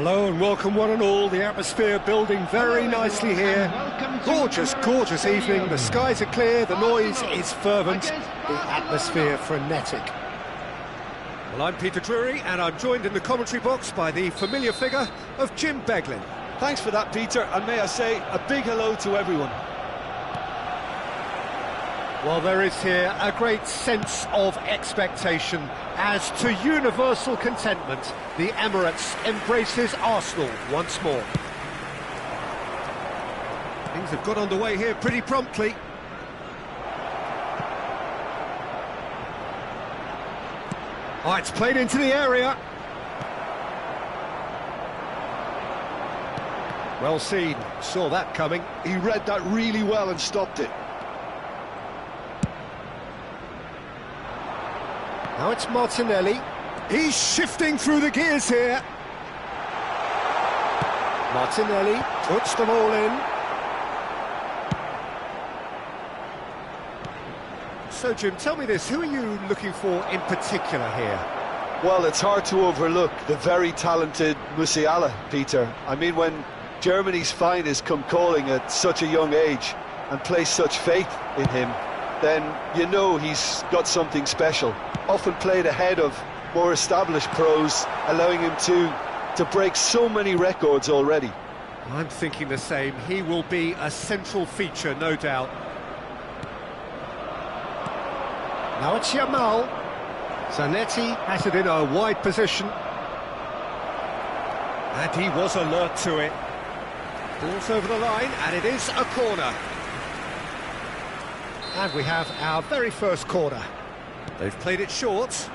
Hello and welcome one and all. The atmosphere building very nicely here. Gorgeous, gorgeous evening. The skies are clear, the noise is fervent, the atmosphere frenetic. Well, I'm Peter Drury and I'm joined in the commentary box by the familiar figure of Jim Beglin. Thanks for that, Peter, and may I say a big hello to everyone. Well, there is here a great sense of expectation as to universal contentment. The Emirates embraces Arsenal once more. Things have got underway here pretty promptly. Oh, it's played into the area. Well seen, saw that coming. He read that really well and stopped it. Now it's Martinelli. He's shifting through the gears here. Martinelli puts them all in. So, Jim, tell me this, who are you looking for in particular here? Well, it's hard to overlook the very talented Musiala, Peter. I mean, when Germany's finest come calling at such a young age and place such faith in him, then you know he's got something special. Often played ahead of more established pros, allowing him to break so many records already. I'm thinking the same. He will be a central feature, no doubt. Now it's Yamal. Zanetti has it in a wide position. And he was alert to it. Ball's over the line, and it is a corner. And we have our very first corner. They've played it short.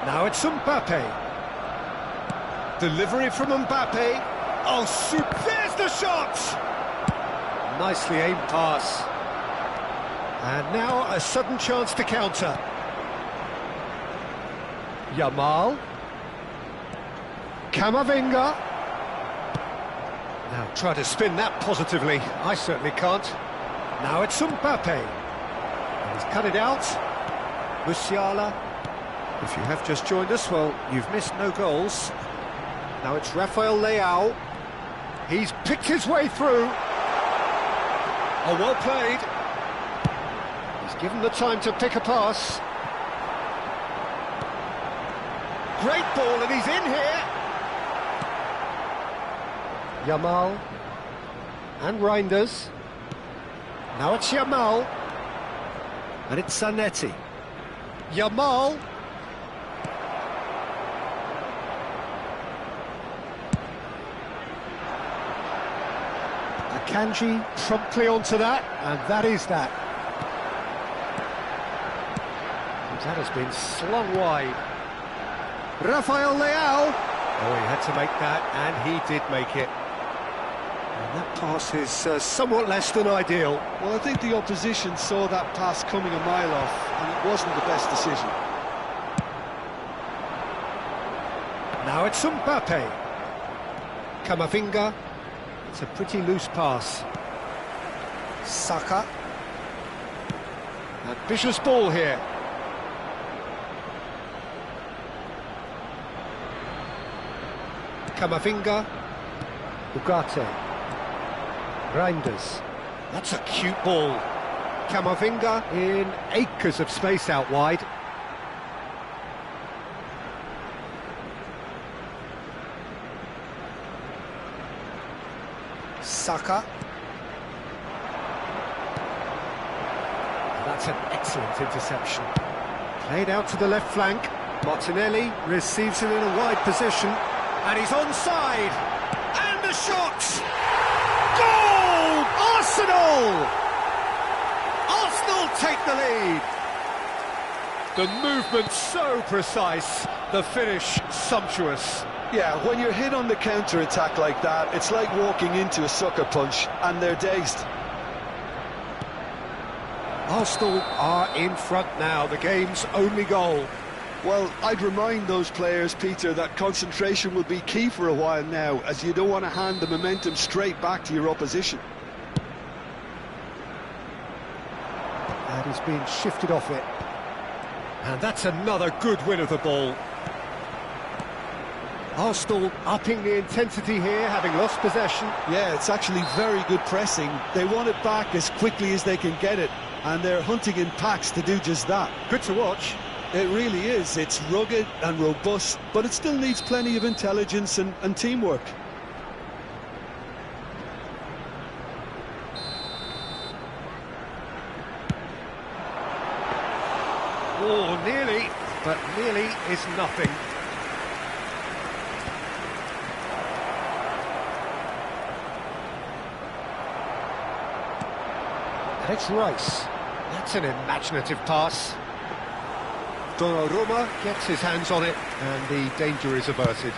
Now it's Mbappe. Delivery from Mbappe. Oh, there's the shot! Nicely aimed pass. And now a sudden chance to counter. Yamal. Camavinga. Now try to spin that positively. I certainly can't. Now it's Mbappe. And he's cut it out. Musiala. If you have just joined us, well, you've missed no goals. Now it's Rafael Leao. He's picked his way through. Oh, well played. He's given the time to pick a pass. Great ball, and he's in here. Yamal. And Reinders. Now it's Yamal. And it's Zanetti. Yamal. Akanji promptly onto that, and that is that. And that has been slung wide. Rafael Leao. Oh, he had to make that, and he did make it. And that pass is somewhat less than ideal. Well, I think the opposition saw that pass coming a mile off, and it wasn't the best decision. Now it's Mbappe. Camavinga. It's a pretty loose pass. Saka. Ambitious ball here. Camavinga. Ugarte. Reinders. That's a cute ball. Camavinga in acres of space out wide. Saka. That's an excellent interception. Played out to the left flank. Martinelli receives it in a wide position. And he's onside. And the shot! Goal! Arsenal! Arsenal take the lead. The movement so precise, the finish sumptuous. Yeah, when you're hit on the counter-attack like that, it's like walking into a sucker punch, and they're dazed. Arsenal are in front now, the game's only goal. Well, I'd remind those players, Peter, that concentration will be key for a while now, as you don't want to hand the momentum straight back to your opposition. And he's being shifted off it. And that's another good win of the ball. Arsenal upping the intensity here, having lost possession. Yeah, it's actually very good pressing. They want it back as quickly as they can get it, and they're hunting in packs to do just that. Good to watch. It really is. It's rugged and robust, but it still needs plenty of intelligence and teamwork. Oh, nearly, but nearly is nothing. And it's Rice. That's an imaginative pass. Donnarumma gets his hands on it, and the danger is averted.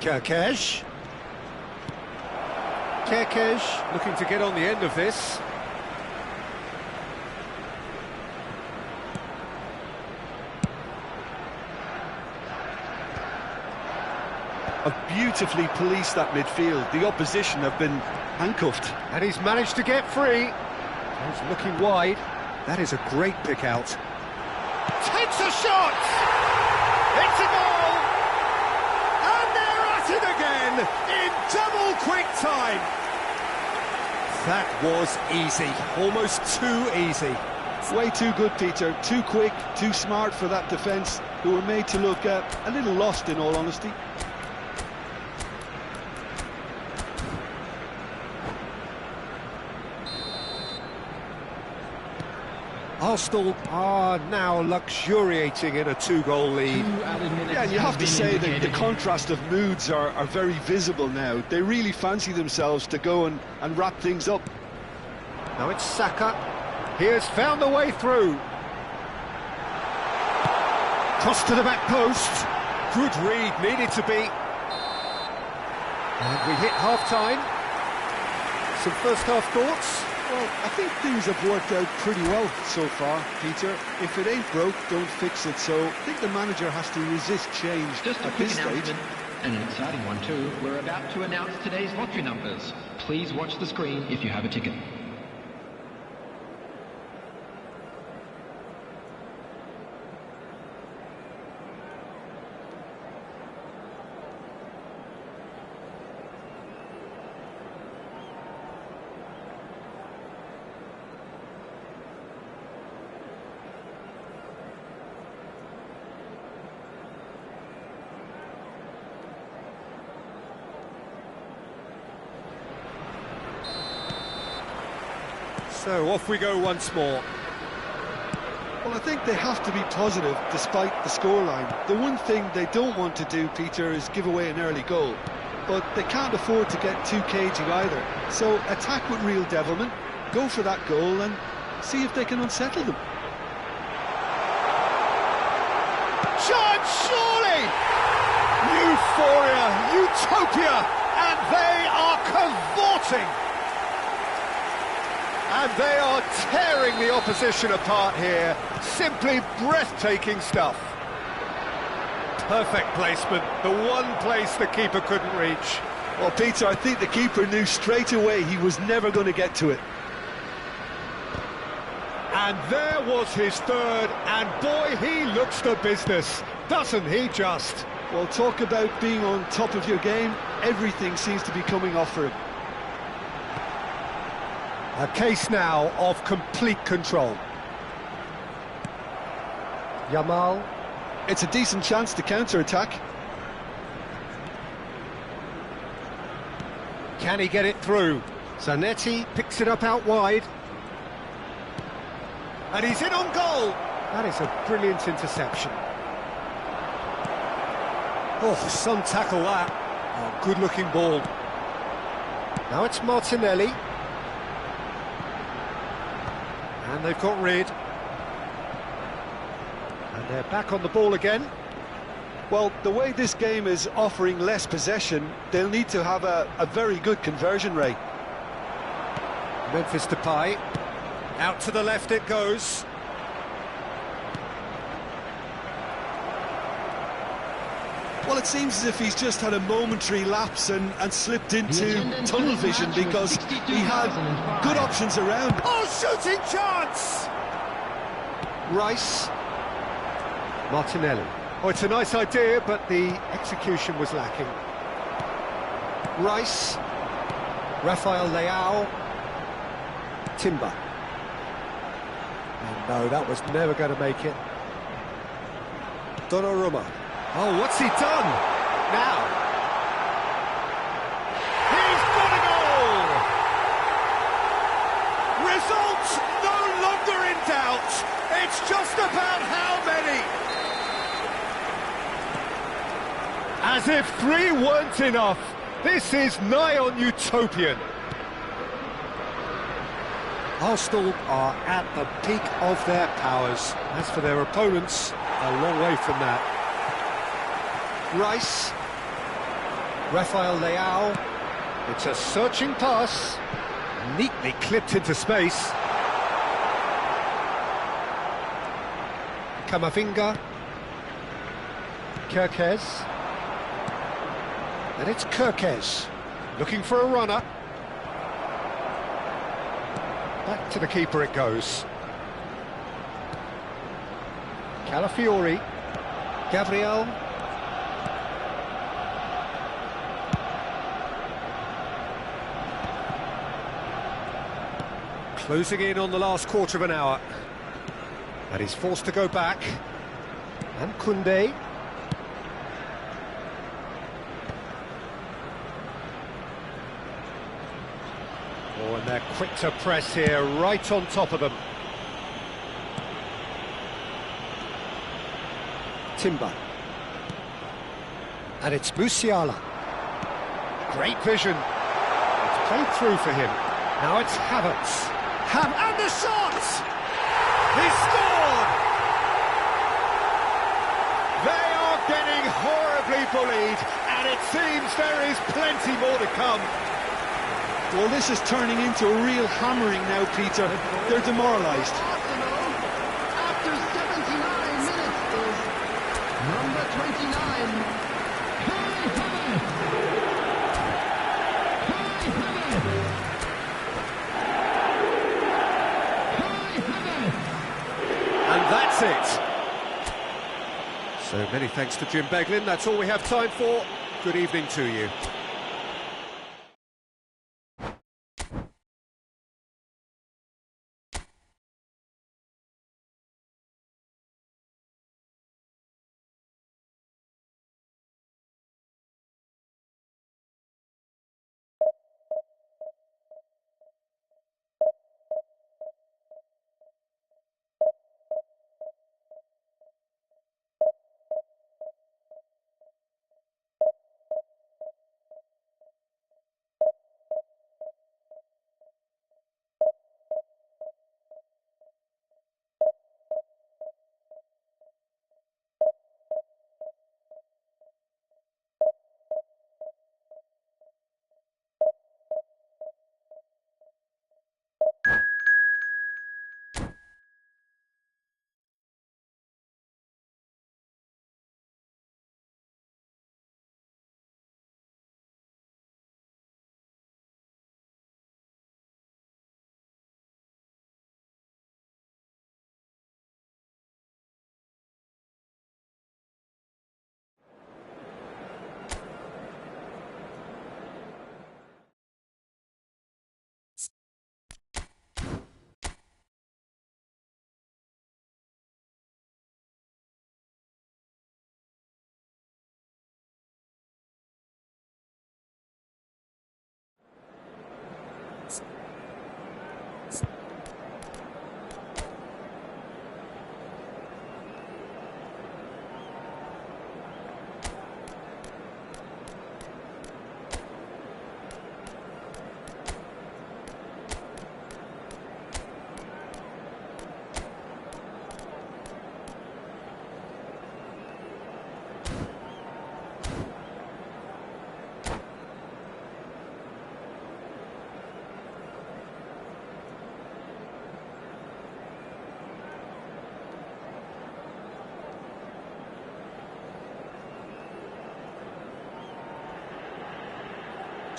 Kerkesh looking to get on the end of this. Have beautifully policed that midfield. The opposition have been handcuffed. And he's managed to get free. He's looking wide. That is a great pick out. Takes a shot! It's a goal! And they're at it again in double quick time. That was easy, almost too easy. Way too good, Peter. Too quick, too smart for that defence, who were made to look a little lost, in all honesty. Arsenal are now luxuriating in a two-goal lead. Yeah, and you have to say that the contrast of moods are very visible now. They really fancy themselves to go and wrap things up. Now it's Saka. He has found the way through. Cross to the back post. Good read, needed to be. And we hit half-time. Some first-half thoughts? Well, I think things have worked out pretty well so far, Peter. If it ain't broke, don't fix it. So I think the manager has to resist change Just a at quick this stage. announcement, and an exciting one too. We're about to announce today's lottery numbers. Please watch the screen if you have a ticket. So off we go once more. Well, I think they have to be positive despite the scoreline. The one thing they don't want to do, Peter, is give away an early goal. But they can't afford to get too cagey either. So attack with real devilment, go for that goal and see if they can unsettle them. Shot, surely! Euphoria, utopia, and they are cavorting! And they are tearing the opposition apart here. Simply breathtaking stuff. Perfect placement, the one place the keeper couldn't reach. Well, Peter, I think the keeper knew straight away he was never going to get to it. And there was his third, and boy, he looks the business, doesn't he just? Well, talk about being on top of your game. Everything seems to be coming off for him. A case now of complete control. Yamal. It's a decent chance to counter-attack. Can he get it through? Zanetti picks it up out wide. And he's in on goal. That is a brilliant interception. Oh, some tackle that. Oh, good-looking ball. Now it's Martinelli. And they've got rid. And they're back on the ball again. Well, the way this game is offering less possession, they'll need to have a very good conversion rate. Memphis Depay. Out to the left it goes. Well, it seems as if he's just had a momentary lapse and slipped into tunnel vision because he had good options around. Oh, shooting chance! Rice. Martinelli. Oh, it's a nice idea, but the execution was lacking. Rice. Rafael Leao. Timber. And no, that was never going to make it. Donnarumma. Oh, what's he done? Now. He's got a goal! Results no longer in doubt. It's just about how many. As if 3 weren't enough. This is nigh on utopian. Arsenal are at the peak of their powers. As for their opponents, a long way from that. Rice. Rafael Leao. It's a searching pass. Neatly clipped into space. Camavinga. Kirkez. And it's Kirkez. Looking for a runner. Back to the keeper it goes. Calafiori. Gabriel. Closing in on the last quarter of an hour. And he's forced to go back. And Koundé. Oh, and they're quick to press here, right on top of them. Timber. And it's Musiala. Great vision. It's played through for him. Now it's Havertz. And the shot! He scored! They are getting horribly bullied, and it seems there is plenty more to come. Well, this is turning into a real hammering now, Peter. They're demoralised. Arsenal, after 79 minutes, is number 29, Kai Havertz. Kai Havertz. And that's it. So many thanks to Jim Beglin. That's all we have time for. Good evening to you.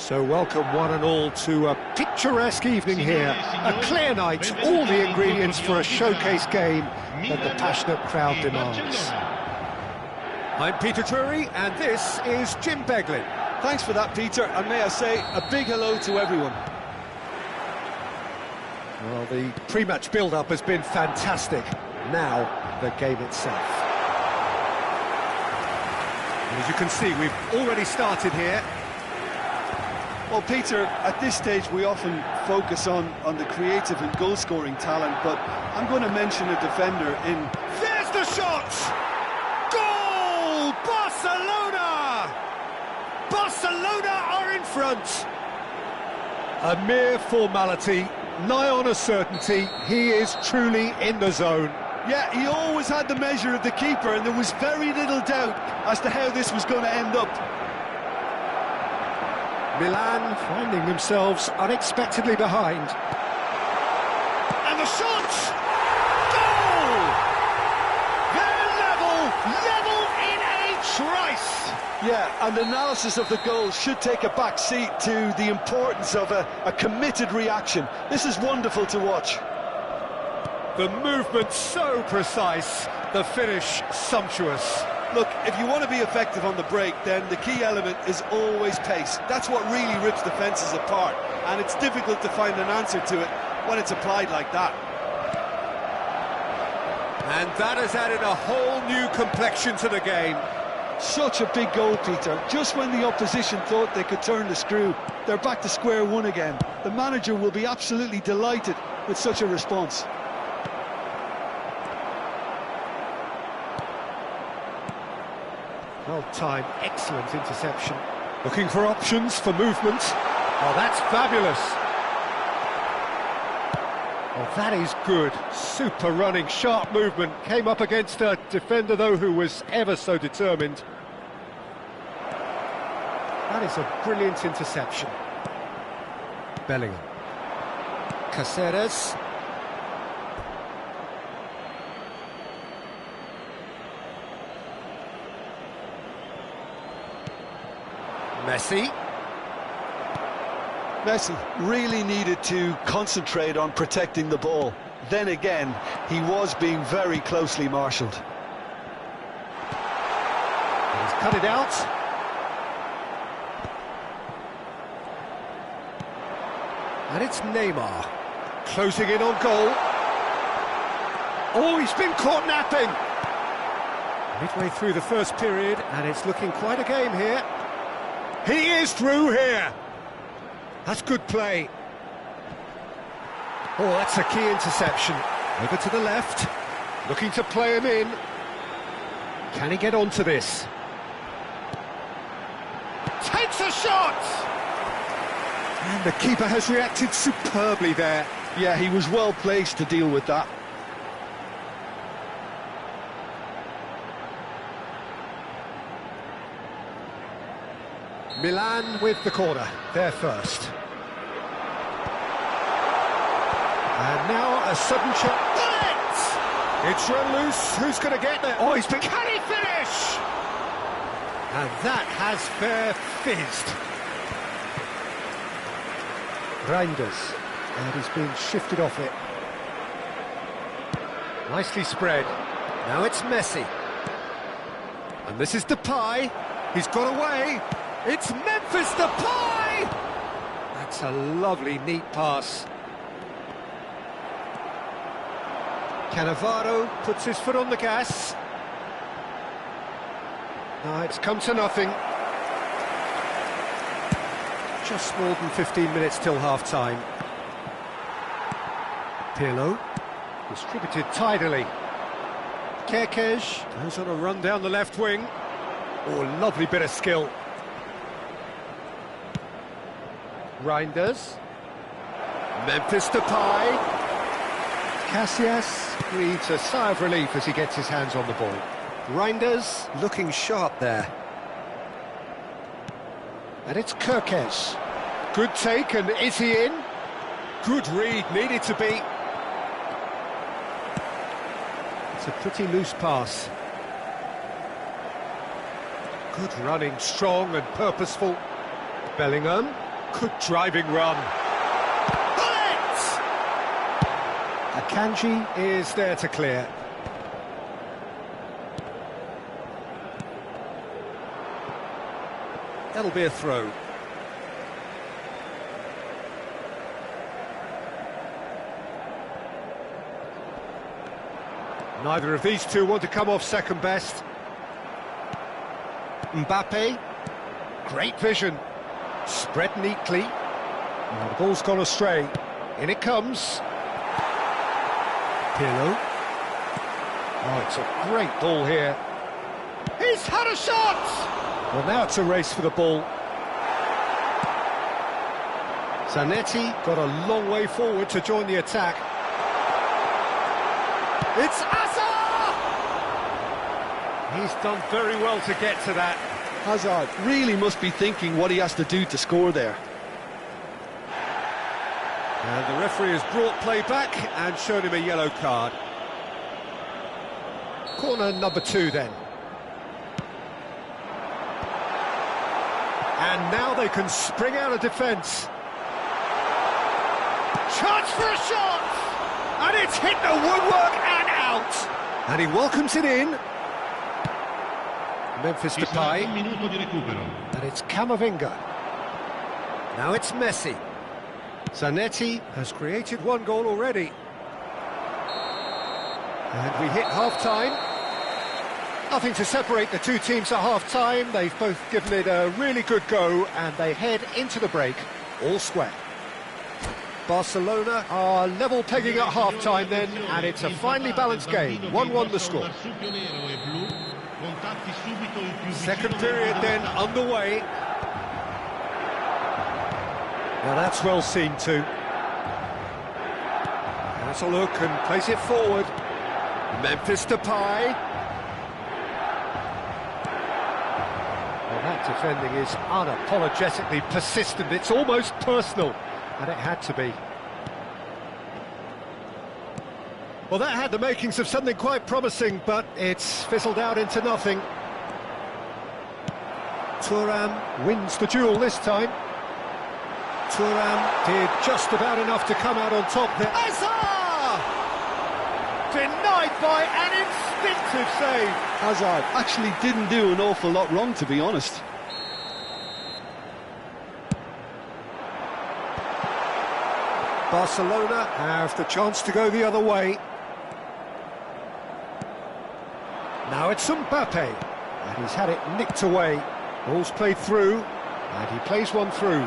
So welcome one and all to a picturesque evening here. A clear night, all the ingredients for a showcase game that the passionate crowd demands. I'm Peter Drury, and this is Jim Beglin. Thanks for that, Peter, and may I say a big hello to everyone. Well, the pre-match build-up has been fantastic. Now, the game itself. And as you can see, we've already started here. Well, Peter, at this stage we often focus on the creative and goal-scoring talent, but I'm going to mention a defender in... There's the shot! Goal! Barcelona! Barcelona are in front! A mere formality, nigh on a certainty, he is truly in the zone. Yeah, he always had the measure of the keeper, and there was very little doubt as to how this was going to end up. Milan finding themselves unexpectedly behind. And the shot! Goal! They're level in a trice! Yeah, and analysis of the goal should take a back seat to the importance of a committed reaction. This is wonderful to watch. The movement so precise, the finish sumptuous. Look, if you want to be effective on the break, then the key element is always pace. That's what really rips defences apart, and it's difficult to find an answer to it when it's applied like that. And that has added a whole new complexion to the game. Such a big goal, Peter. Just when the opposition thought they could turn the screw, they're back to square one again. The manager will be absolutely delighted with such a response. Well-timed, excellent interception. Looking for options for movement. Oh, that's fabulous. Oh, that is good. Super running, sharp movement. Came up against a defender, though, who was ever so determined. That is a brilliant interception. Bellingham. Caceres. Messi really needed to concentrate on protecting the ball. Then again, he was being very closely marshalled. He's cut it out. And it's Neymar, closing in on goal. Oh, he's been caught napping. Midway through the first period, and it's looking quite a game here. He is through here. That's good play. Oh, that's a key interception. Over to the left, looking to play him in. Can he get onto this? Takes a shot! And the keeper has reacted superbly there. Yeah, he was well placed to deal with that. Milan with the corner, they're first. And now a sudden shot. It's run loose, who's going to get there? Oh, he's been... Can he finish? And that has fair fizzed. Reinders, and he's been shifted off it. Nicely spread. Now it's Messi. And this is Depay. He's got away. It's Memphis Depay! That's a lovely, neat pass. Cannavaro puts his foot on the gas. No, it's come to nothing. Just more than 15 minutes till half-time. Pirlo, distributed tidily. Kerkez goes on a run down the left wing. Oh, lovely bit of skill. Reinders. Memphis Depay. Casillas breathes a sigh of relief as he gets his hands on the ball. Reinders looking sharp there. And it's Kerkez. Good take, and is he in? Good read, needed to be. It's a pretty loose pass. Good running, strong and purposeful. Bellingham. Good driving run. Bullet! Akanji is there to clear. That'll be a throw. Neither of these two want to come off second best. Mbappe, great vision, spread neatly. Now the ball's gone astray. In it comes. Pirlo. Oh, it's a great ball here. He's had a shot! Well, now it's a race for the ball. Zanetti got a long way forward to join the attack. It's Hazard! He's done very well to get to that. Hazard really must be thinking what he has to do to score there. And the referee has brought play back and shown him a yellow card. Corner number 2 then. And now they can spring out of defence. Chance for a shot! And it's hit the woodwork and out! And he welcomes it in. Memphis Depay. And it's Camavinga. Now it's Messi. Zanetti has created 1 goal already. And we hit half-time. Nothing to separate the two teams at half-time. They've both given it a really good go, and they head into the break all square. Barcelona are level pegging at half-time then, and it's a finely balanced game. 1-1 the score. Second period then underway. Now that's well seen too. Has a look and plays it forward. Memphis Depay. Well, that defending is unapologetically persistent. It's almost personal, and it had to be. Well, that had the makings of something quite promising, but it's fizzled out into nothing. Thuram wins the duel this time. Thuram did just about enough to come out on top there. Hazard! Denied by an instinctive save. Hazard actually didn't do an awful lot wrong, to be honest. Barcelona have the chance to go the other way. Now it's Mbappe, and he's had it nicked away. Ball's played through, and he plays one through.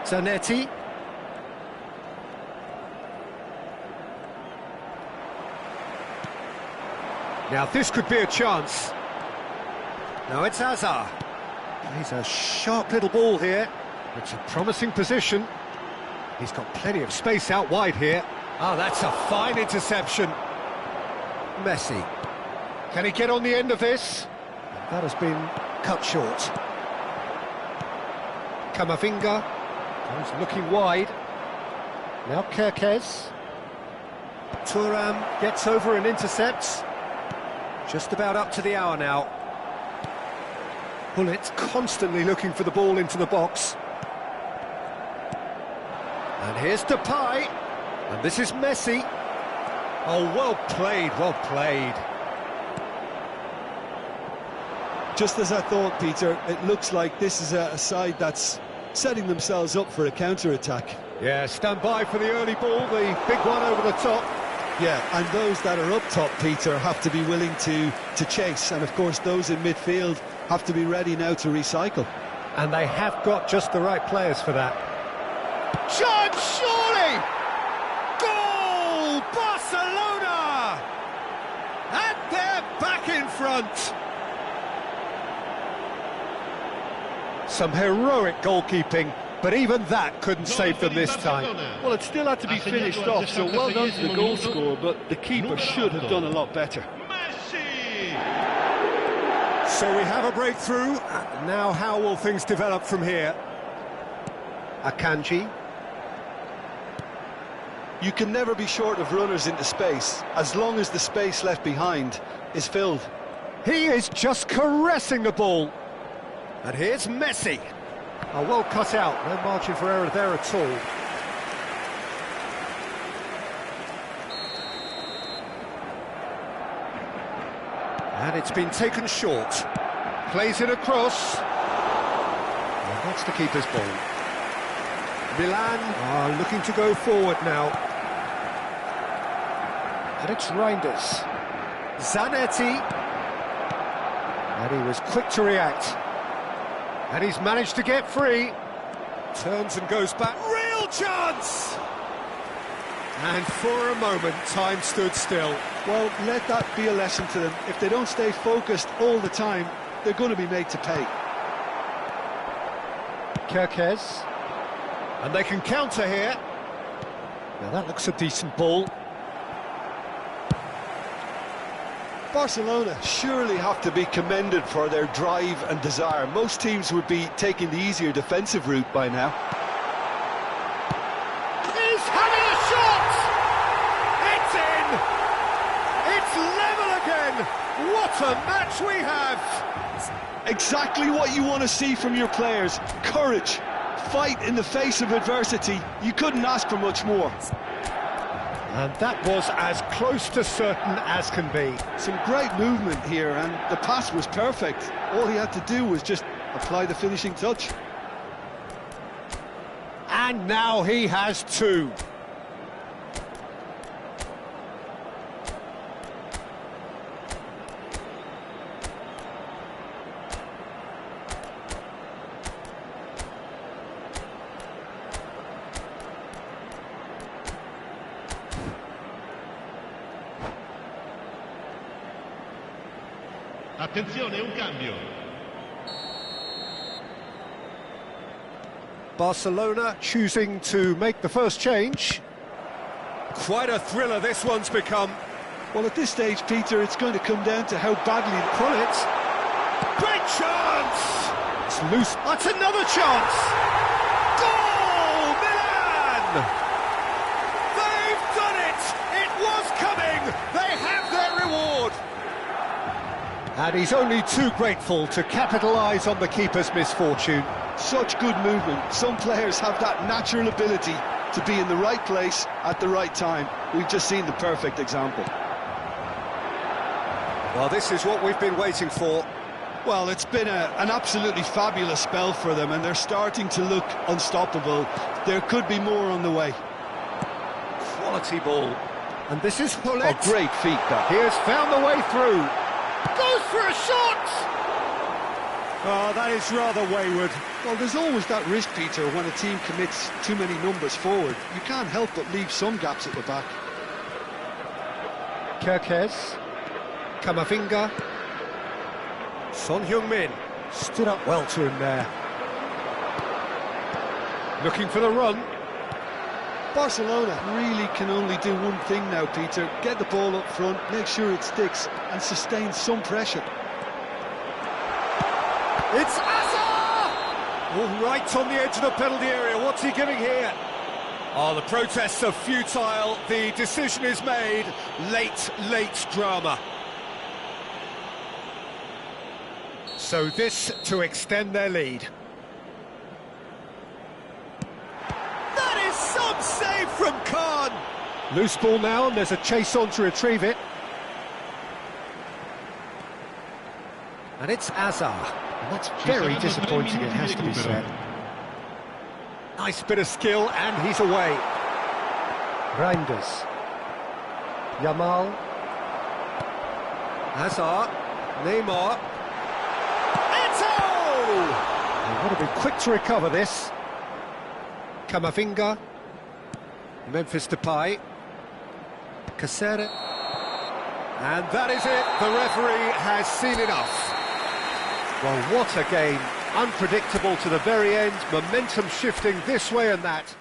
Zanetti. Now this could be a chance. Now it's Hazard. He's a sharp little ball here. It's a promising position. He's got plenty of space out wide here. Ah, that's a fine interception. Messi. Can he get on the end of this? That has been cut short. Camavinga. He's looking wide. Now Kerkez. Thuram gets over and intercepts. Just about up to the hour now. Bullet's constantly looking for the ball into the box. And here's Depay. And this is Messi. Oh, well played, well played. Just as I thought, Peter, it looks like this is a side that's setting themselves up for a counter-attack. Yeah, stand by for the early ball, the big one over the top. Yeah, and those that are up top, Peter, have to be willing to chase. And, of course, those in midfield have to be ready now to recycle. And they have got just the right players for that. Chance, surely! Goal! Barcelona! And they're back in front. Some heroic goalkeeping, but even that couldn't save them this time. Well, it still had to be finished off, so well done to the goal scorer, but the keeper should have done a lot better. So we have a breakthrough. Now how will things develop from here? Akanji. You can never be short of runners into space, as long as the space left behind is filled. He is just caressing the ball. And here's Messi. Oh, well cut out, no margin for error there at all. And it's been taken short. Plays it across. And that's the keeper's ball. Milan are looking to go forward now. And it's Reinders. Zanetti. And he was quick to react. And he's managed to get free. Turns and goes back. Real chance! And for a moment, time stood still. Well, let that be a lesson to them. If they don't stay focused all the time, they're going to be made to pay. Kerkez. And they can counter here. Now that looks a decent ball. Barcelona surely have to be commended for their drive and desire. Most teams would be taking the easier defensive route by now. He's having a shot! It's in! It's level again! What a match we have! Exactly what you want to see from your players. Courage, fight in the face of adversity. You couldn't ask for much more. And that was as close to certain as can be. Some great movement here, and the pass was perfect. All he had to do was just apply the finishing touch. And now he has two. Attenzione, un cambio. Barcelona choosing to make the first change. Quite a thriller this one's become. Well, at this stage, Peter, it's going to come down to how badly Pullet. Great chance! It's loose. That's another chance! Goal! Milan! They've done it! It was coming! They have their reward! And he's only too grateful to capitalise on the keeper's misfortune. Such good movement. Some players have that natural ability to be in the right place at the right time. We've just seen the perfect example. Well, this is what we've been waiting for. Well, it's been an absolutely fabulous spell for them, and they're starting to look unstoppable. There could be more on the way. Quality ball. And this is Pullet. A great feat, that. He has found the way through. Goes for a shot! Oh, that is rather wayward. Well, there's always that risk, Peter, when a team commits too many numbers forward. You can't help but leave some gaps at the back. Kerkez. Kamavinga. Son Heung-min stood up well to him there. Looking for the run. Barcelona really can only do one thing now, Peter. Get the ball up front, make sure it sticks, and sustain some pressure. It's Hazard! Oh, right on the edge of the penalty area. What's he giving here? Oh, the protests are futile. The decision is made. Late drama. So this to extend their lead. That is some save from Khan. Loose ball now, and there's a chase on to retrieve it. And it's Hazard. And that's very disappointing, it has to be said. Nice bit of skill, and he's away. Reinders. Yamal. Hazard. Neymar. They've got to be quick to recover this. Kamavinga. Memphis Depay. Caceres. And that is it. The referee has seen enough. Well, what a game. Unpredictable to the very end. Momentum shifting this way and that.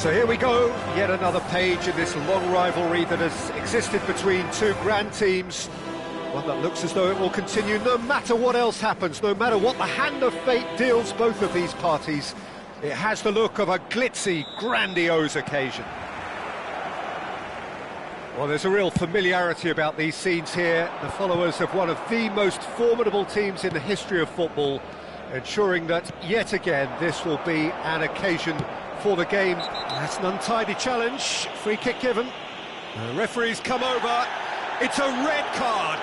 So here we go, yet another page in this long rivalry that has existed between two grand teams. One that looks as though it will continue no matter what else happens, no matter what the hand of fate deals both of these parties. It has the look of a glitzy, grandiose occasion. Well, there's a real familiarity about these scenes here. The followers of one of the most formidable teams in the history of football, ensuring that, yet again, this will be an occasion for the game. That's an untidy challenge, free kick given. The referee's come over, it's a red card.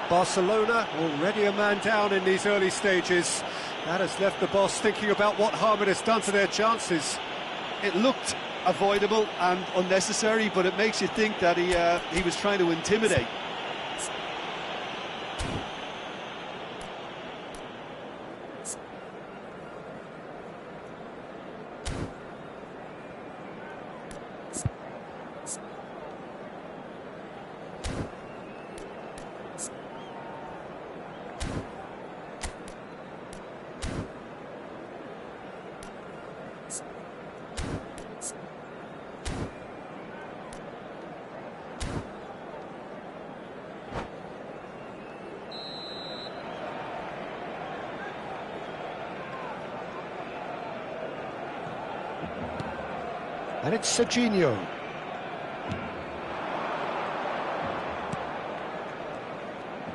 Barcelona already a man down in these early stages. That has left the boss thinking about what harm it has done to their chances. It looked avoidable and unnecessary, but it makes you think that he was trying to intimidate. And it's Serginho.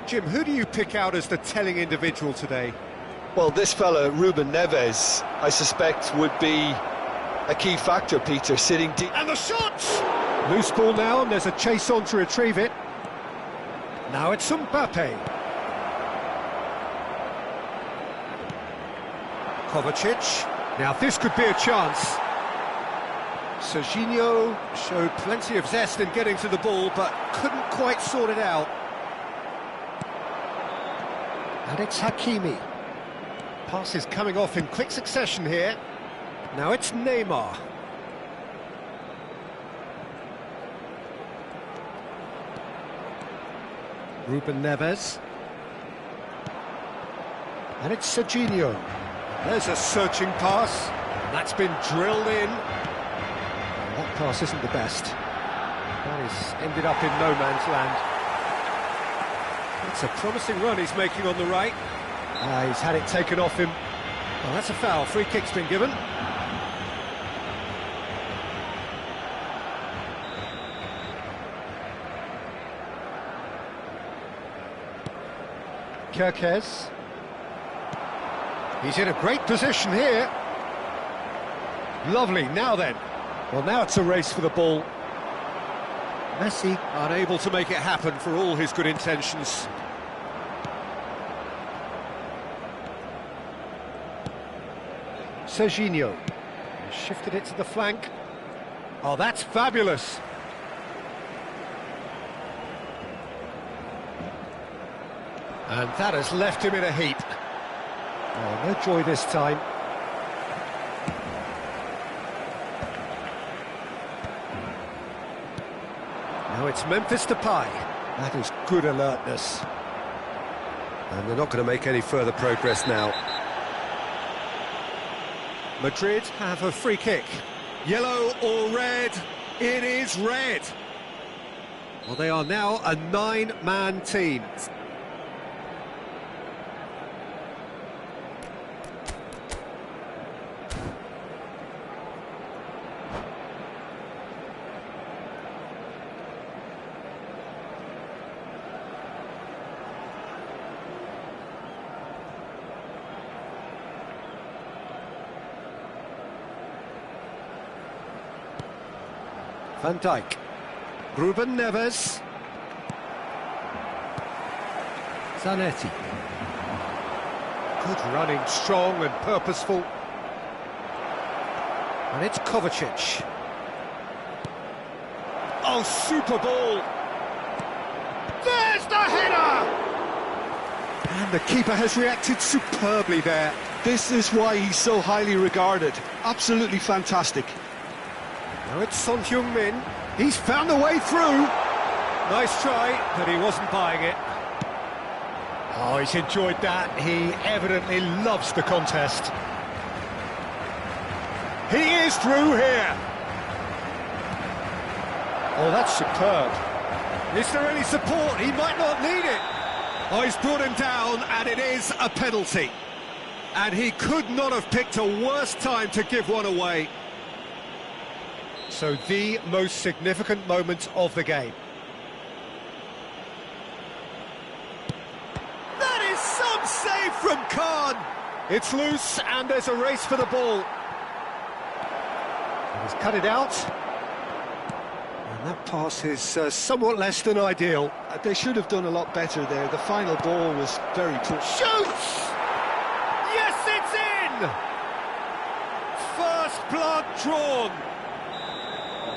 Jim, who do you pick out as the telling individual today? Well, this fella, Ruben Neves, I suspect would be a key factor, Peter, sitting deep. And the shot! Loose ball now, and there's a chase on to retrieve it. Now it's Mbappe. Kovacic. Now this could be a chance. Serginho showed plenty of zest in getting to the ball, but couldn't quite sort it out. And it's Hakimi. Passes coming off in quick succession here. Now it's Neymar. Ruben Neves. And it's Serginho. There's a searching pass. That's been drilled in. That pass isn't the best. That is ended up in no man's land. It's a promising run he's making on the right. He's had it taken off him. Well, that's a foul. Free kick's been given. Kerkez. He's in a great position here. Lovely, now then. Well, now it's a race for the ball. Messi unable to make it happen for all his good intentions. Serginho shifted it to the flank. Oh, that's fabulous. And that has left him in a heap. Oh, no joy this time. Now it's Memphis Depay. That is good alertness. And they're not going to make any further progress now. Madrid have a free kick. Yellow or red? It is red. Well, they are now a 9-man team. Van Dijk. Ruben Neves. Zanetti. Good running, strong and purposeful. And it's Kovacic. Oh, super ball! There's the header! And the keeper has reacted superbly there. This is why he's so highly regarded. Absolutely fantastic. Now it's Son Heung-min. He's found a way through. Nice try, but he wasn't buying it. Oh, he's enjoyed that. He evidently loves the contest. He is through here. Oh, that's superb. Is there any support? He might not need it. Oh, he's brought him down, and it is a penalty. And he could not have picked a worse time to give one away. So the most significant moment of the game. That is some save from Khan. It's loose, and there's a race for the ball. He's cut it out. And that pass is somewhat less than ideal. They should have done a lot better there. The final ball was very poor. Shoots! Yes, it's in! First blood drawn.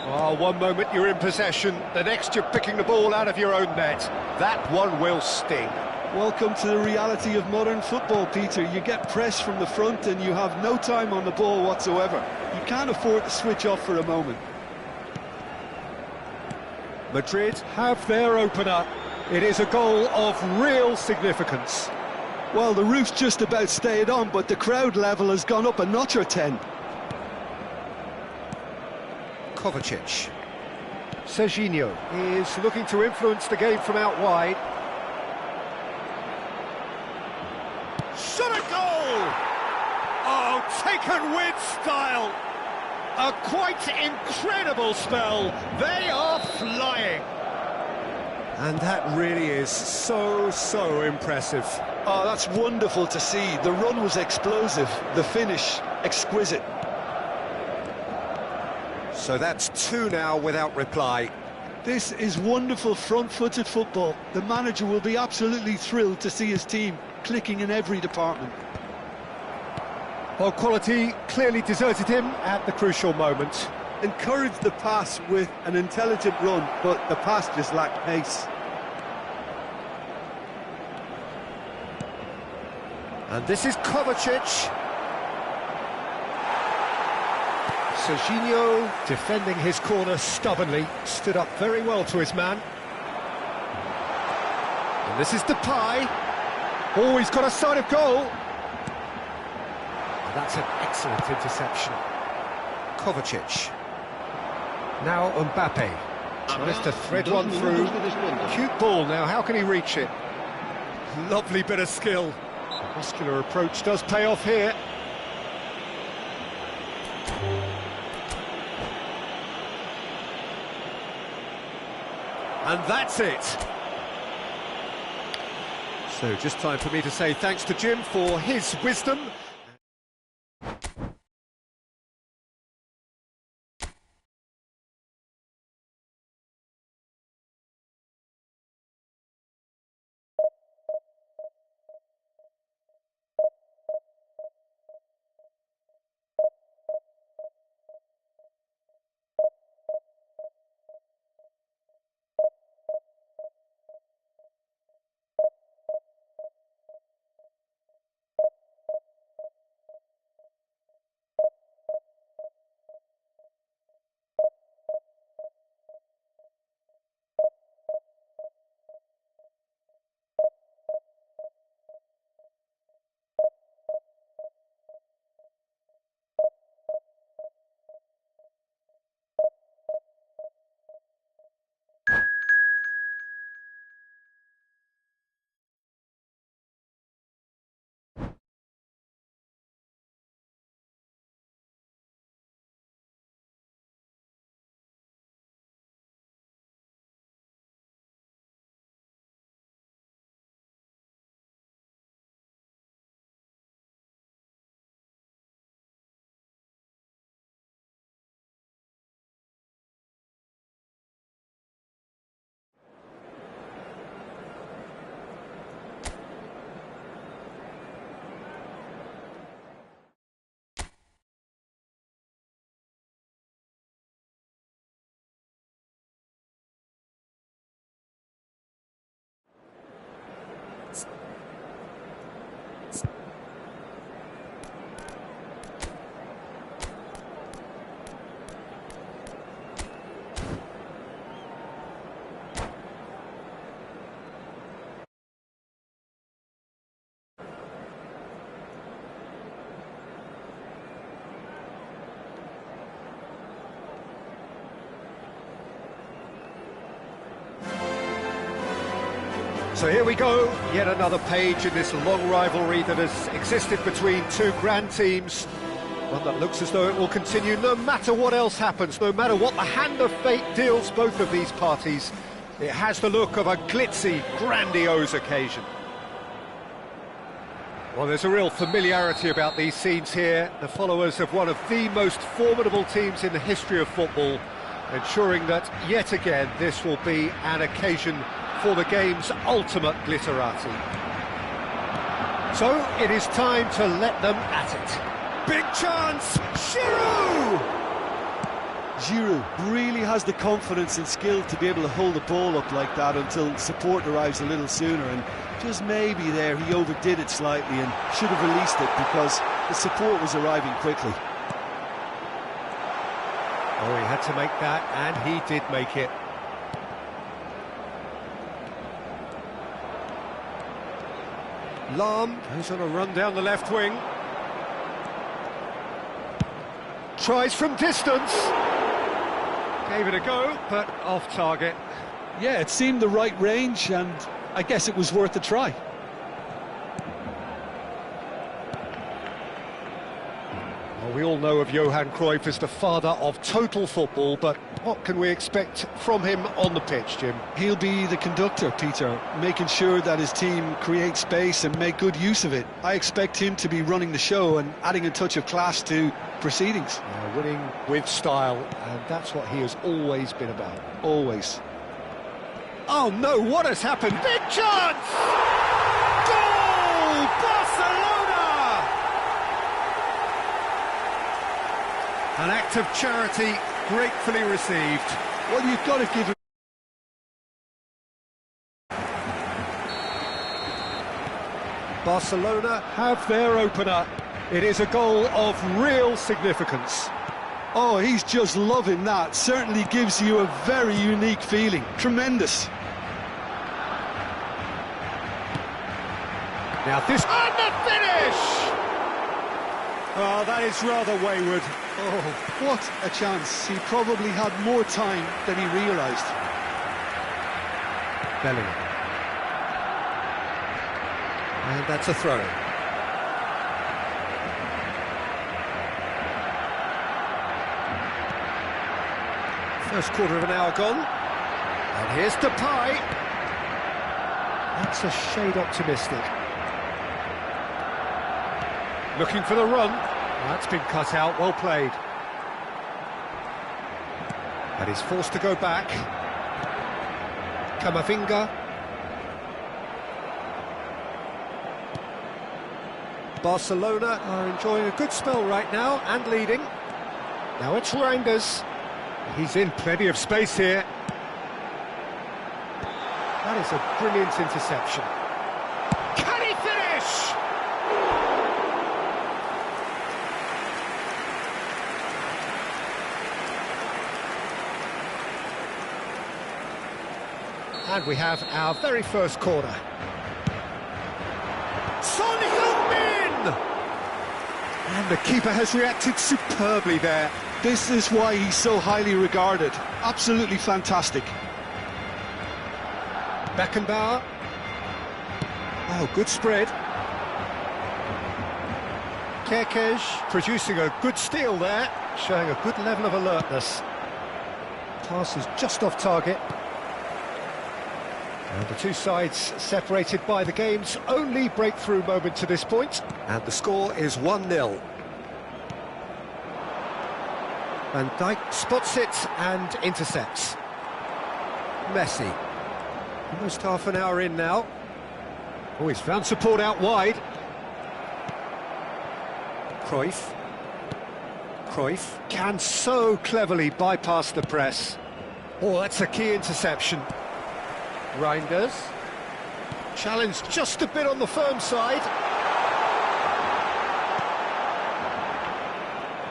Oh, one moment you're in possession, the next you're picking the ball out of your own net. That one will sting. Welcome to the reality of modern football, Peter. You get pressed from the front and you have no time on the ball whatsoever. You can't afford to switch off for a moment. Madrid have their opener. It is a goal of real significance. Well, the roof's just about stayed on, but the crowd level has gone up a notch or 10. Kovacic. Serginho is looking to influence the game from out wide. Shot a goal! Oh, taken with style! A quite incredible spell. They are flying. And that really is so impressive. Oh, that's wonderful to see. The run was explosive, the finish exquisite. So that's two now without reply. This is wonderful front-footed football. The manager will be absolutely thrilled to see his team clicking in every department. Well, quality clearly deserted him at the crucial moment. Encouraged the pass with an intelligent run, but the pass just lacked pace. And this is Kovacic. Serginho defending his corner stubbornly, stood up very well to his man. And this is Depay. Oh, he's got a sight of goal. That's an excellent interception. Kovacic. Now Mbappe. Tries to thread one through. Cute ball now, how can he reach it? Lovely bit of skill. The muscular approach does pay off here. And that's it. So just time for me to say thanks to Jim for his wisdom. So here we go, yet another page in this long rivalry that has existed between two grand teams. One that looks as though it will continue no matter what else happens, no matter what the hand of fate deals both of these parties. It has the look of a glitzy, grandiose occasion. Well, there's a real familiarity about these scenes here. The followers of one of the most formidable teams in the history of football, ensuring that, yet again, this will be an occasion for the game's ultimate glitterati. So, it is time to let them at it. Big chance! Giroud! Giroud really has the confidence and skill to be able to hold the ball up like that until support arrives a little sooner, and just maybe there he overdid it slightly and should have released it because the support was arriving quickly. Oh, he had to make that, and he did make it. Lahm goes on a run down the left wing. Tries from distance. Gave it a go, but off target. Yeah, it seemed the right range, and I guess it was worth a try. Well, we all know of Johan Cruyff as the father of total football, but what can we expect from him on the pitch, Jim? He'll be the conductor, Peter, making sure that his team create space and make good use of it. I expect him to be running the show and adding a touch of class to proceedings. Yeah, winning with style, and that's what he has always been about. Always. Oh no, what has happened? Big chance! Goal! Barcelona! An act of charity gratefully received. Well, you've got to give him... Barcelona have their opener. It is a goal of real significance. Oh, he's just loving that. Certainly gives you a very unique feeling. Tremendous. Now this... And the finish! Oh, that is rather wayward. Oh, what a chance. He probably had more time than he realised. Bellingham. And that's a throw. First quarter of an hour gone. And here's Depay. That's a shade optimistic. Looking for the run. That's been cut out, well played. And he's forced to go back. Camavinga. Barcelona are enjoying a good spell right now and leading. Now it's Reinders. He's in plenty of space here. That is a brilliant interception. Can he finish? And we have our very first corner. Son Heung-min! And the keeper has reacted superbly there. This is why he's so highly regarded. Absolutely fantastic. Beckenbauer. Oh, good spread. Kerkez producing a good steal there, showing a good level of alertness. Pass is just off target. And the two sides separated by the game's only breakthrough moment to this point. And the score is 1-0. Van Dijk spots it and intercepts. Messi. Almost half an hour in now. Oh, he's found support out wide. Cruyff. Cruyff can so cleverly bypass the press. Oh, that's a key interception. Reinders. Challenged just a bit on the firm side.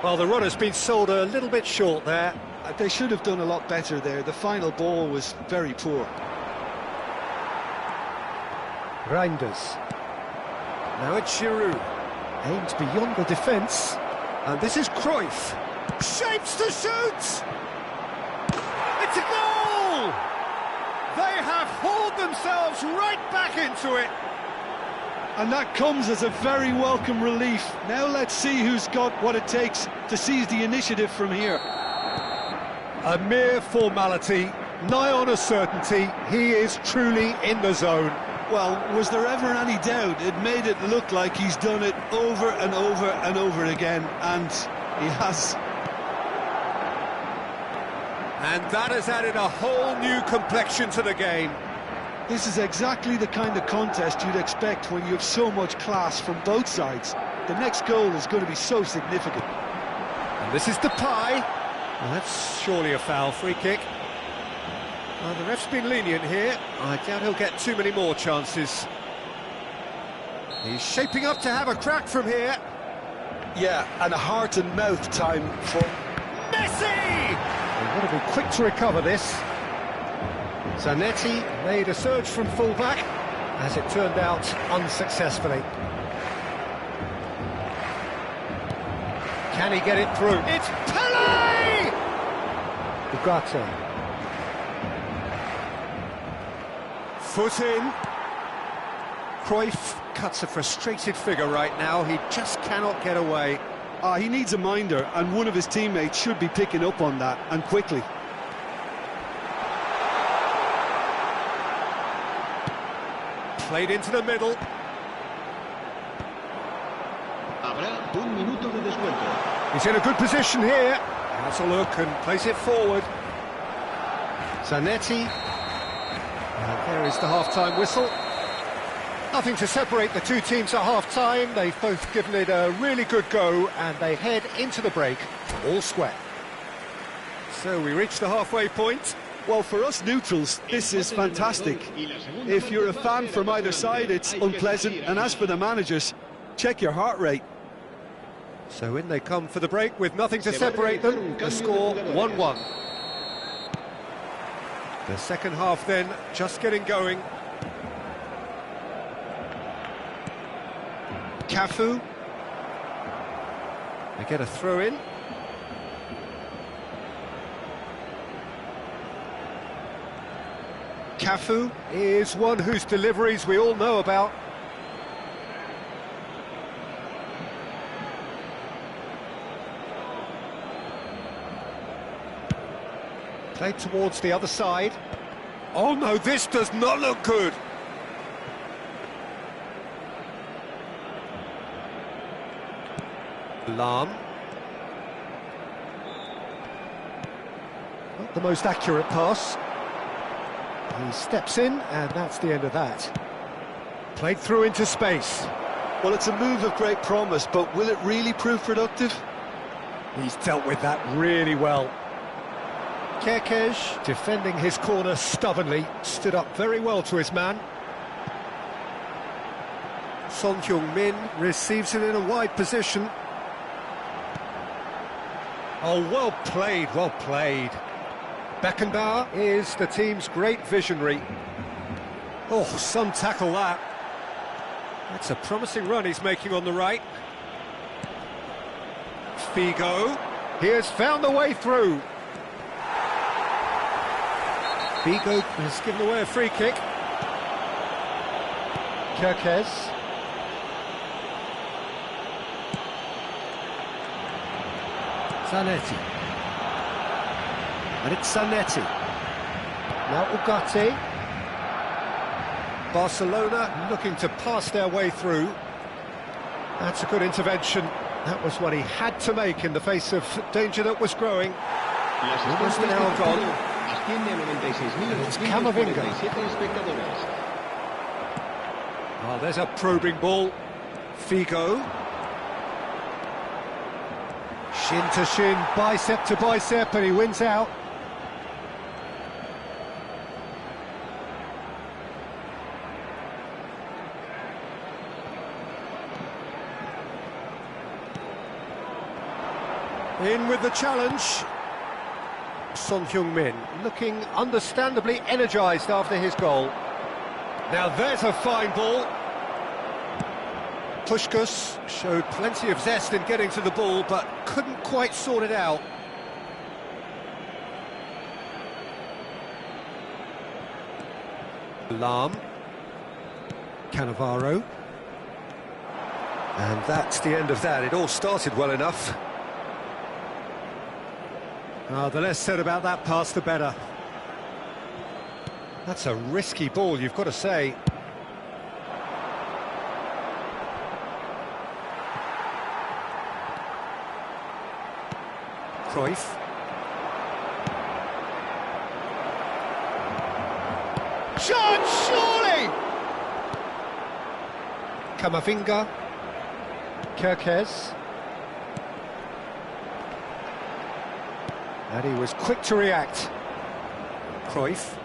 Well, the run has been sold a little bit short there. They should have done a lot better there. The final ball was very poor. Reinders. Now it's Giroud. Aims beyond the defence. And this is Cruyff. Shapes to shoot! It's a goal! They have hauled themselves right back into it. And that comes as a very welcome relief. Now let's see who's got what it takes to seize the initiative from here. A mere formality, nigh on a certainty. He is truly in the zone. Well, was there ever any doubt? It made it look like he's done it over and over and over again, and he has. And that has added a whole new complexion to the game. This is exactly the kind of contest you'd expect when you have so much class from both sides. The next goal is going to be so significant. And this is Depay. Well, that's surely a foul, free kick. Well, the ref's been lenient here. I doubt he'll get too many more chances. He's shaping up to have a crack from here. Yeah, and a heart and mouth time for Messi! They've got to be quick to recover this. Zanetti made a surge from full-back, as it turned out unsuccessfully. Can he get it through? It's Pele! Ugarte. Foot in. Cruyff cuts a frustrated figure right now. He just cannot get away. He needs a minder, and one of his teammates should be picking up on that, and quickly. Played into the middle. Habrá un minuto de descuento. He's in a good position here. Has a look and plays it forward. Zanetti. And there is the half-time whistle. Nothing to separate the two teams at half-time. They've both given it a really good go, and they head into the break all square. So we reach the halfway point. Well, for us neutrals, this is fantastic. If you're a fan from either side, it's unpleasant. And as for the managers, check your heart rate. So in they come for the break with nothing to separate them. The score 1-1. The second half then just getting going. Cafu. They get a throw in. Cafu is one whose deliveries we all know about. Played towards the other side. Oh no, this does not look good. Lam. Not the most accurate pass. He steps in, and that's the end of that. Played through into space. Well, it's a move of great promise, but will it really prove productive? He's dealt with that really well. Kerkez, defending his corner stubbornly, stood up very well to his man. Son Heung-min receives it in a wide position. Oh, well played, well played. Beckenbauer is the team's great visionary. Oh, some tackle that. That's a promising run he's making on the right. Figo. He has found the way through. Figo has given away a free kick. Kerkez. Zanetti. And it's Zanetti. Now Ugarte. Barcelona looking to pass their way through. That's a good intervention. That was what he had to make in the face of danger that was growing. Almost an hour gone. It's Camavinga. Oh, there's a probing ball. Figo. Shin to shin, bicep to bicep, and he wins out. In with the challenge. Son Heung-min looking understandably energised after his goal. Now there's a fine ball. Puskás showed plenty of zest in getting to the ball, but couldn't quite sort it out. Alarm. Cannavaro. And that's the end of that. It all started well enough. The less said about that pass, the better. That's a risky ball, you've got to say. Cruyff. Shot, surely! Camavinga. Kerkez. And he was quick to react. Cruyff.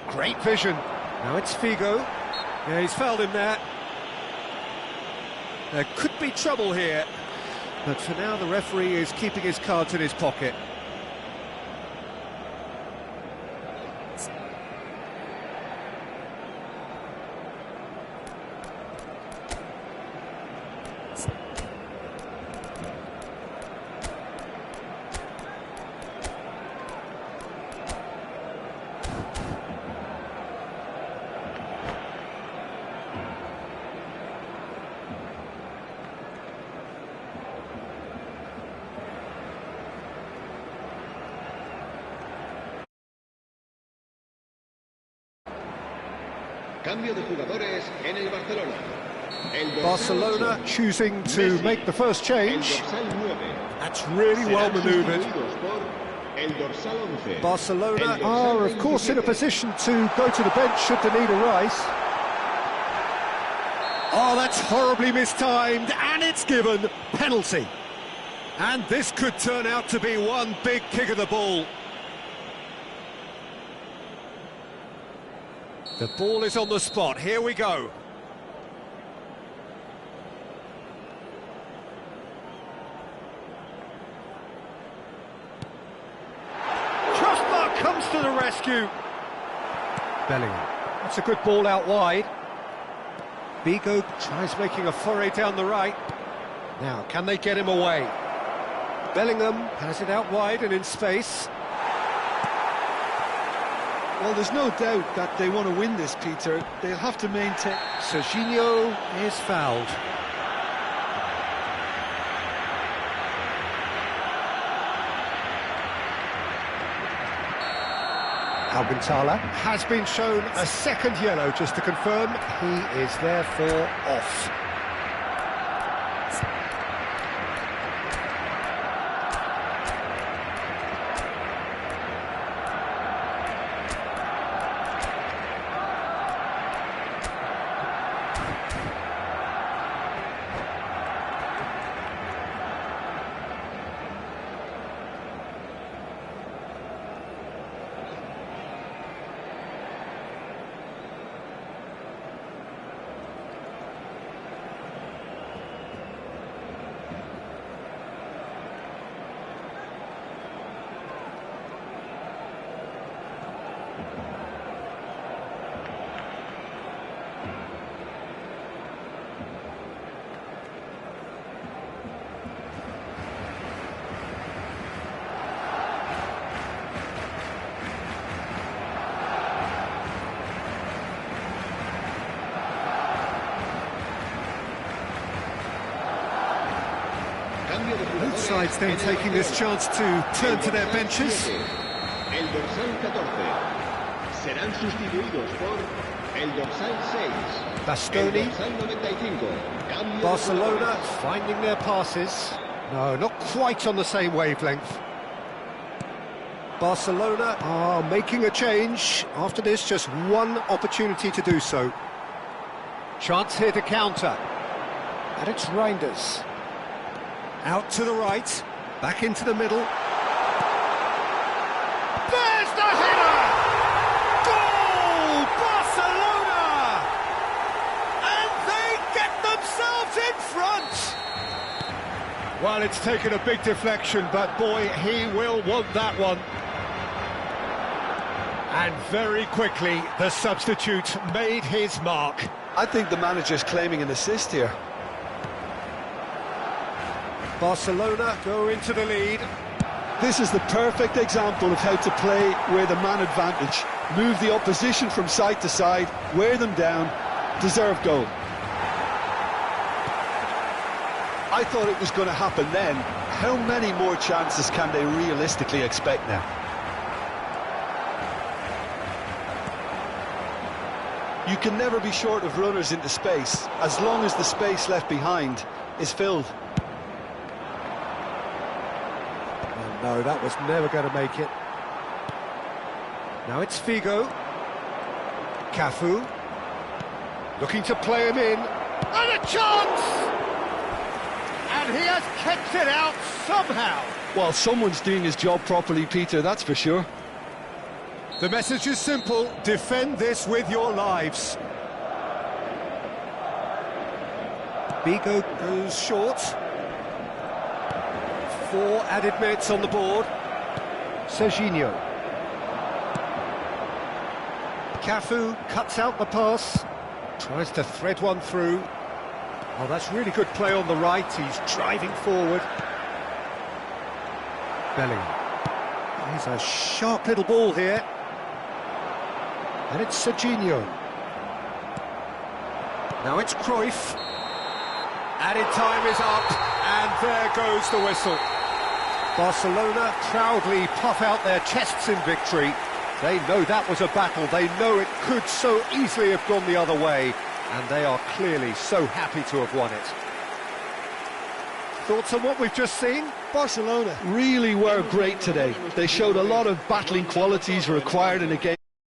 Great vision. Now it's Figo. Yeah, he's fouled him there. There could be trouble here. But for now, the referee is keeping his cards in his pocket. Cambio de jugadores en el Barcelona. Barcelona choosing to make the first change. That's really well manoeuvred. Barcelona are, of course, in a position to go to the bench should the need arise. Oh, that's horribly mistimed, and it's given. Penalty. And this could turn out to be one big kick of the ball. The ball is on the spot. Here we go. Crossbar comes to the rescue. Bellingham. That's a good ball out wide. Figo tries making a foray down the right. Now, can they get him away? Bellingham has it out wide and in space. Well, there's no doubt that they want to win this, Peter. They'll have to maintain... Serginho is fouled. Alcantara has been shown a second yellow, just to confirm. He is therefore off. Both sides then taking this chance to turn to their benches. El dorsal 14 serán sustituidos por el dorsal 6. Bastoni. El dorsal 95. Barcelona finding their passes. No, not quite on the same wavelength. Barcelona are making a change. After this, just one opportunity to do so. Chance here to counter. And it's Reinders. Out to the right, back into the middle. There's the header! Goal! Barcelona! And they get themselves in front! Well, it's taken a big deflection, but boy, he will want that one. And very quickly, the substitute made his mark. I think the manager's claiming an assist here. Barcelona go into the lead. This is the perfect example of how to play with a man advantage. move the opposition from side to side, wear them down, deserved goal. I thought it was going to happen then. How many more chances can they realistically expect now? You can never be short of runners into space, as long as the space left behind is filled. Oh, no, that was never going to make it. Now it's Figo. Cafu. Looking to play him in. And a chance! And he has kept it out somehow. Well, someone's doing his job properly, Peter, that's for sure. The message is simple: defend this with your lives. Figo goes short. 4 added minutes on the board. Serginho. Cafu cuts out the pass. Tries to thread one through. Oh, that's really good play on the right. He's driving forward. Bellingham. He's a sharp little ball here. And it's Serginho. Now it's Cruyff. Added time is up, and there goes the whistle. Barcelona proudly puff out their chests in victory. They know that was a battle. They know it could so easily have gone the other way. And they are clearly so happy to have won it. Thoughts on what we've just seen? Barcelona really were great today. They showed a lot of battling qualities required in a game.